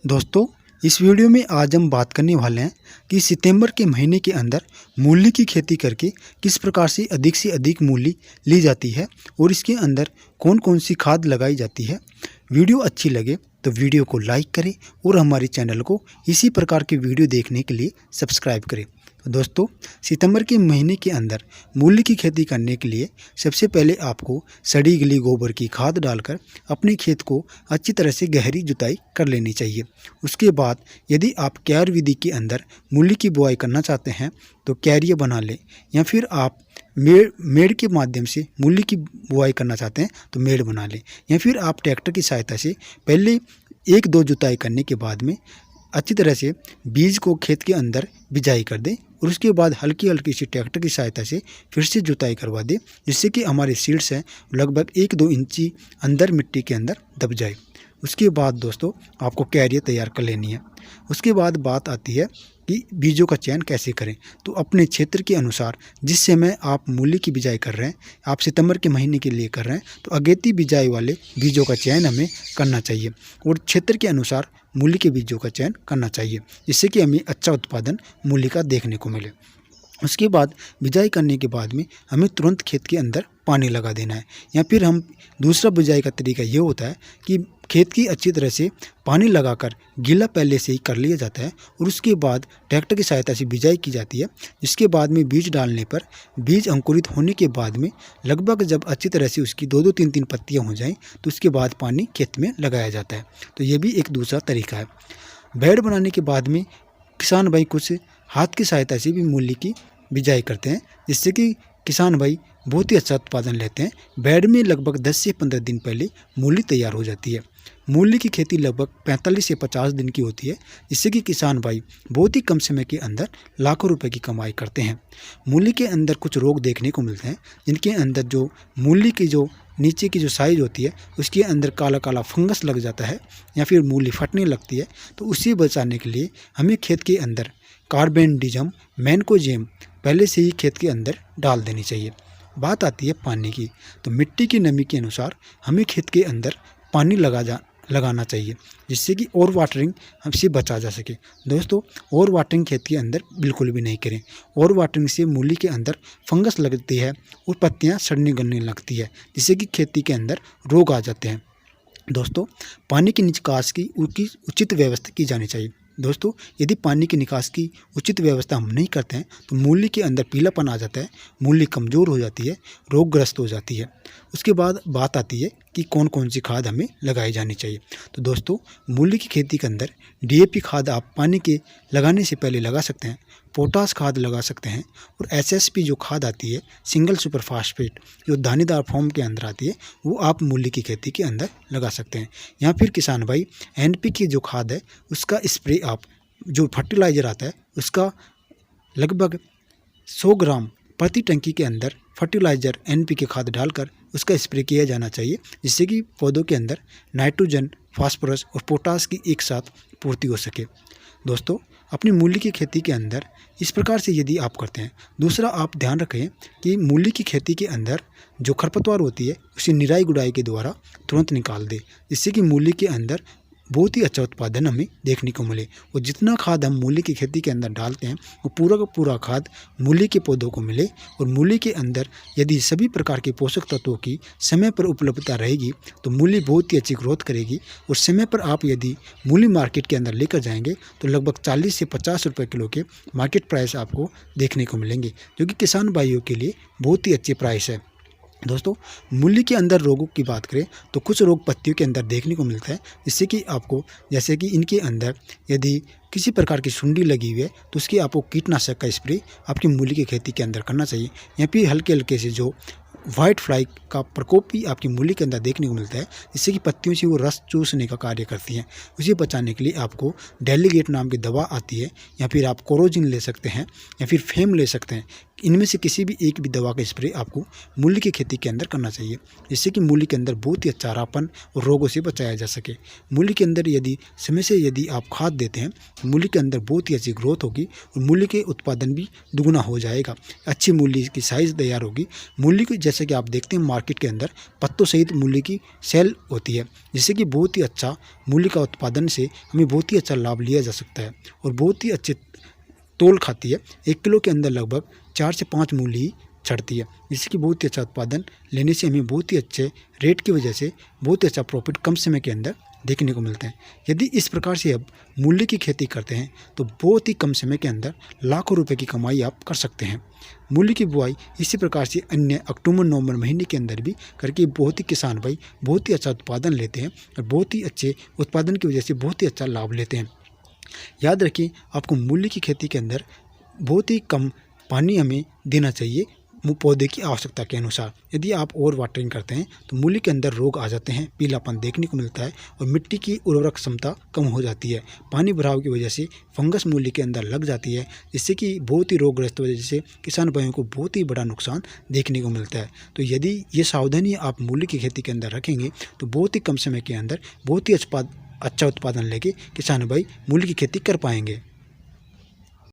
दोस्तों, इस वीडियो में आज हम बात करने वाले हैं कि सितंबर के महीने के अंदर मूली की खेती करके किस प्रकार से अधिक मूली ली जाती है और इसके अंदर कौन कौन सी खाद लगाई जाती है। वीडियो अच्छी लगे तो वीडियो को लाइक करें और हमारे चैनल को इसी प्रकार की वीडियो देखने के लिए सब्सक्राइब करें। दोस्तों, सितंबर के महीने के अंदर मूली की खेती करने के लिए सबसे पहले आपको सड़ी गली गोबर की खाद डालकर अपने खेत को अच्छी तरह से गहरी जुताई कर लेनी चाहिए। उसके बाद यदि आप क्यार विधि के अंदर मूली की बुआई करना चाहते हैं तो क्यारियाँ बना लें, या फिर आप मेड़ के माध्यम से मूली की बुआई करना चाहते हैं तो मेड़ बना लें, या फिर आप ट्रैक्टर की सहायता से पहले 1-2 जुताई करने के बाद में अच्छी तरह से बीज को खेत के अंदर बिजाई कर दें और उसके बाद हल्की हल्की सी ट्रैक्टर की सहायता से फिर से जुताई करवा दें, जिससे कि हमारे सीड्स हैं लगभग 1-2 इंची अंदर मिट्टी के अंदर दब जाए। उसके बाद दोस्तों आपको क्यारियाँ तैयार कर लेनी है। उसके बाद बात आती है कि बीजों का चयन कैसे करें। तो अपने क्षेत्र के अनुसार जिस समय आप मूली की बिजाई कर रहे हैं, आप सितंबर के महीने के लिए कर रहे हैं, तो अगेती बिजाई वाले बीजों का चयन हमें करना चाहिए और क्षेत्र के अनुसार मूली के बीजों का चयन करना चाहिए, जिससे कि हमें अच्छा उत्पादन मूली का देखने को मिले। उसके बाद बिजाई करने के बाद में हमें तुरंत खेत के अंदर पानी लगा देना है, या फिर हम दूसरा बिजाई का तरीका ये होता है कि खेत की अच्छी तरह से पानी लगाकर गीला पहले से ही कर लिया जाता है और उसके बाद ट्रैक्टर की सहायता से बिजाई की जाती है। जिसके बाद में बीज डालने पर बीज अंकुरित होने के बाद में लगभग जब अच्छी तरह से उसकी 2-2 3-3 पत्तियाँ हो जाएं तो उसके बाद पानी खेत में लगाया जाता है। तो ये भी एक दूसरा तरीका है। बेड बनाने के बाद में किसान भाई कुछ हाथ की सहायता से भी मूली की बिजाई करते हैं, जिससे कि किसान भाई बहुत ही अच्छा उत्पादन लेते हैं। बेड में लगभग 10 से 15 दिन पहले मूली तैयार हो जाती है। मूली की खेती लगभग 45 से 50 दिन की होती है, जिससे कि किसान भाई बहुत ही कम समय के अंदर लाखों रुपए की कमाई करते हैं। मूली के अंदर कुछ रोग देखने को मिलते हैं, जिनके अंदर जो मूली की जो नीचे की जो साइज होती है उसके अंदर काला काला फंगस लग जाता है या फिर मूली फटने लगती है। तो उसे बचाने के लिए हमें खेत के अंदर कार्बेंडिज्म मैनकोजेब पहले से ही खेत के अंदर डाल देनी चाहिए। बात आती है पानी की, तो मिट्टी की नमी के अनुसार हमें खेत के अंदर पानी लगाना चाहिए, जिससे कि ओवर वाटरिंग हमसे बचा जा सके। दोस्तों, ओवर वाटरिंग खेत के अंदर बिल्कुल भी नहीं करें। ओवर वाटरिंग से मूली के अंदर फंगस लगती है और पत्तियां सड़ने गलने लगती है, जिससे कि खेती के अंदर रोग आ जाते हैं। दोस्तों, पानी की निकास की उचित व्यवस्था की जानी चाहिए। दोस्तों, यदि पानी की निकास की उचित व्यवस्था हम नहीं करते हैं तो मूली के अंदर पीलापन आ जाता है, मूली कमज़ोर हो जाती है, रोगग्रस्त हो जाती है। उसके बाद बात आती है कि कौन कौन सी खाद हमें लगाई जानी चाहिए। तो दोस्तों, मूली की खेती के अंदर डीएपी खाद आप पानी के लगाने से पहले लगा सकते हैं, पोटास खाद लगा सकते हैं, और एसएसपी जो खाद आती है सिंगल सुपर फास्फेट जो दानेदार फॉर्म के अंदर आती है वो आप मूली की खेती के अंदर लगा सकते हैं। या फिर किसान भाई एनपीके जो खाद है उसका स्प्रे आप जो फर्टिलाइज़र आता है उसका लगभग 100 ग्राम प्रति टंकी के अंदर फर्टिलाइज़र एनपीके खाद डालकर उसका स्प्रे किया जाना चाहिए, जिससे कि पौधों के अंदर नाइट्रोजन, फास्फोरस और पोटास की एक साथ पूर्ति हो सके। दोस्तों, अपनी मूली की खेती के अंदर इस प्रकार से यदि आप करते हैं। दूसरा, आप ध्यान रखें कि मूली की खेती के अंदर जो खरपतवार होती है उसे निराई गुड़ाई के द्वारा तुरंत निकाल दे, जिससे कि मूली के अंदर बहुत ही अच्छा उत्पादन हमें देखने को मिले। और जितना खाद हम मूली की खेती के अंदर डालते हैं वो पूरा का पूरा खाद मूली के पौधों को मिले, और मूली के अंदर यदि सभी प्रकार के पोषक तत्वों की समय पर उपलब्धता रहेगी तो मूली बहुत ही अच्छी ग्रोथ करेगी। और समय पर आप यदि मूली मार्केट के अंदर लेकर जाएंगे तो लगभग 40 से 50 रुपये किलो के मार्केट प्राइस आपको देखने को मिलेंगे, जो कि किसान भाइयों के लिए बहुत ही अच्छे प्राइस है। दोस्तों, मूली के अंदर रोगों की बात करें तो कुछ रोग पत्तियों के अंदर देखने को मिलता है, जिससे कि आपको जैसे कि इनके अंदर यदि किसी प्रकार की सुंडी लगी हुई है तो उसकी आपको कीटनाशक का स्प्रे आपकी मूली की खेती के अंदर करना चाहिए। या फिर हल्के हल्के से जो वाइट फ्लाई का प्रकोप भी आपकी मूली के अंदर देखने को मिलता है, जिससे कि पत्तियों से वो रस चूसने का कार्य करती हैं। उसे बचाने के लिए आपको डेलीगेट नाम की दवा आती है, या फिर आप कोरोजिन ले सकते हैं, या फिर फेम ले सकते हैं। इनमें से किसी भी एक भी दवा का स्प्रे आपको मूली की खेती के अंदर करना चाहिए, जिससे कि मूली के अंदर बहुत ही अच्छा हरापन और रोगों से बचाया जा सके। मूली के अंदर यदि समय से यदि आप खाद देते हैं तो मूली के अंदर बहुत ही अच्छी ग्रोथ होगी और मूली के उत्पादन भी दुगुना हो जाएगा। अच्छी मूली की साइज़ तैयार होगी। मूली को जैसे कि आप देखते हैं मार्केट के अंदर पत्तों सहित मूली की सेल होती है, जिससे कि बहुत ही अच्छा मूली का उत्पादन से हमें बहुत ही अच्छा लाभ लिया जा सकता है और बहुत ही अच्छे तोल खाती है। 1 किलो के अंदर लगभग 4 से 5 मूली ही चढ़ती है, जिससे कि बहुत ही अच्छा उत्पादन लेने से हमें बहुत ही अच्छे रेट की वजह से बहुत ही अच्छा प्रॉफिट कम समय के अंदर देखने को मिलते हैं। यदि इस प्रकार से अब मूली की खेती करते हैं तो बहुत ही कम समय के अंदर लाखों रुपए की कमाई आप कर सकते हैं। मूली की बुआई इसी प्रकार से अन्य अक्टूबर नवंबर महीने के अंदर भी करके बहुत ही किसान भाई बहुत ही अच्छा उत्पादन लेते हैं और बहुत ही अच्छे उत्पादन की वजह से बहुत ही अच्छा लाभ लेते हैं। याद रखिए, आपको मूली की खेती के अंदर बहुत ही कम पानी हमें देना चाहिए पौधे की आवश्यकता के अनुसार। यदि आप ओवर वाटरिंग करते हैं तो मूली के अंदर रोग आ जाते हैं, पीलापन देखने को मिलता है और मिट्टी की उर्वरक क्षमता कम हो जाती है। पानी भराव की वजह से फंगस मूली के अंदर लग जाती है, जिससे कि बहुत ही रोगग्रस्त वजह से किसान भाइयों को बहुत ही बड़ा नुकसान देखने को मिलता है। तो यदि ये सावधानी आप मूली की खेती के अंदर रखेंगे तो बहुत ही कम समय के अंदर बहुत ही अच्छा उत्पादन लेके किसान भाई मूली की खेती कर पाएंगे।